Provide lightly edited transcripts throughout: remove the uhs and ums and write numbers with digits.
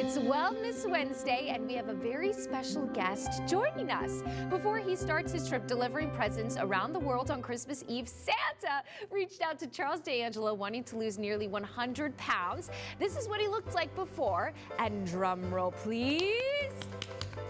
It's Wellness Wednesday, and we have a very special guest joining us. Before he starts his trip delivering presents around the world on Christmas Eve, Santa reached out to Charles D'Angelo wanting to lose nearly 100 pounds. This is what he looked like before, and drum roll please.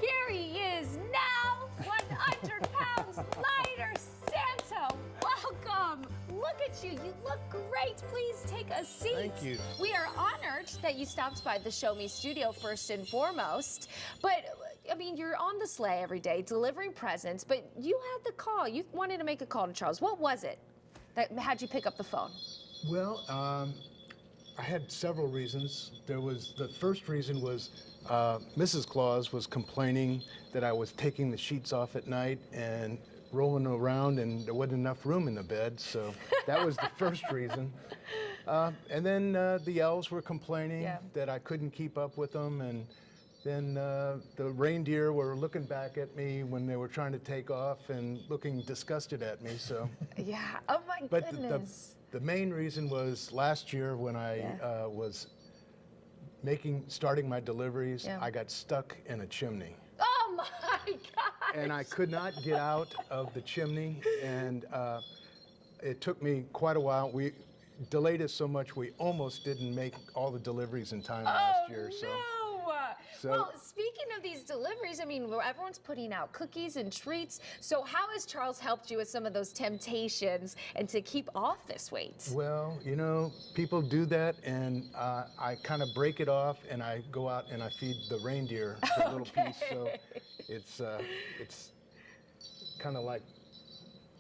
Here he is now, 100 pounds lighter. Santa, welcome. Look at you. You look great. Please take a seat. Thank you. We are honored that you stopped by the Show Me studio first and foremost. But, I mean, you're on the sleigh every day delivering presents, but you had the call. You wanted to make a call to Charles. What was it that had you pick up the phone? Well, I had several reasons. The first reason was Mrs. Claus was complaining that I was taking the sheets off at night and rolling around, and there wasn't enough room in the bed, so that was the first reason. And then the elves were complaining that I couldn't keep up with them, and then the reindeer were looking back at me when they were trying to take off and looking disgusted at me. So Yeah. Oh my goodness. The main reason was last year when I was starting my deliveries, I got stuck in a chimney. Oh my God. And I could not get out of the chimney, and it took me quite a while. We delayed it so much we almost didn't make all the deliveries in time last year. No. Well, speaking of these deliveries, I mean, everyone's putting out cookies and treats. So how has Charles helped you with some of those temptations and to keep off this weight? Well, you know, people do that, and I kind of break it off, and I go out and I feed the reindeer a little piece. So it's kind of like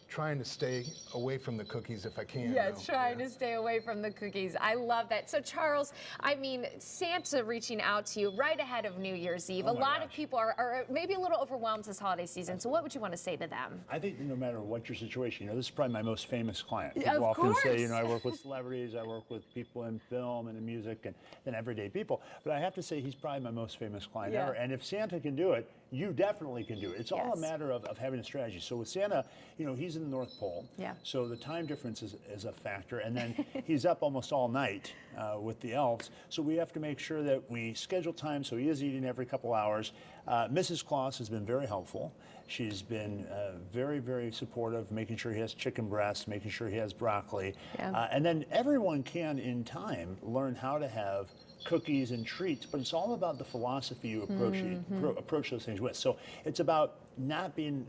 trying to stay away from the cookies if I can. Yeah, trying to stay away from the cookies. I love that. So Charles, I mean, Santa reaching out to you right ahead of New Year's Eve. A lot of people are maybe a little overwhelmed this holiday season. So what would you want to say to them? I think no matter what your situation, you know, this is probably my most famous client. Yeah, People often course. say, you know, I work with celebrities, I work with people in film and in music and everyday people. But I have to say he's probably my most famous client ever. And if Santa can do it, you definitely can do it. It's all a matter of having a strategy. So with Santa, you know, he's in the North Pole. So the time difference is a factor. And then he's up almost all night with the elves. So we have to make sure that we schedule time so he is eating every couple hours. Mrs. Claus has been very helpful. She's been very, very supportive, making sure he has chicken breast, making sure he has broccoli. And then everyone can, in time, learn how to have cookies and treats, but it's all about the philosophy you approach those things with. So it's about not being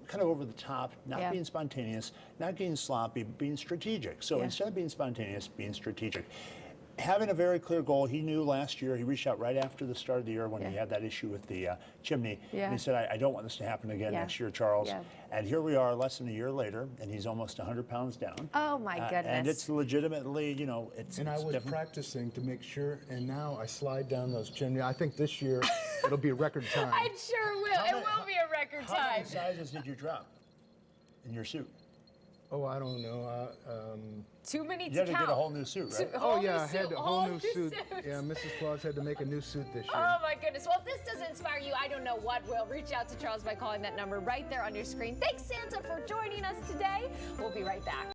kind of over the top, not being spontaneous, not getting sloppy, being strategic. So instead of being spontaneous, being strategic. Having a very clear goal. He knew last year, he reached out right after the start of the year when he had that issue with the chimney. And he said, I don't want this to happen again next year, Charles. And here we are less than a year later, and he's almost 100 pounds down. Oh my goodness. And it's legitimately, you know, it's I was practicing to make sure, and now I slide down those chimneys. I think this year it'll be a record time. I sure will. It will be a record time. How many sizes did you drop in your suit? Oh, I don't know. Too many to You had to count. get a whole new suit, right? Oh yeah, I had a whole new suit. Yeah, Mrs. Claus had to make a new suit this year. Oh my goodness. Well, if this doesn't inspire you, I don't know what will. Reach out to Charles by calling that number right there on your screen. Thanks, Santa, for joining us today. We'll be right back.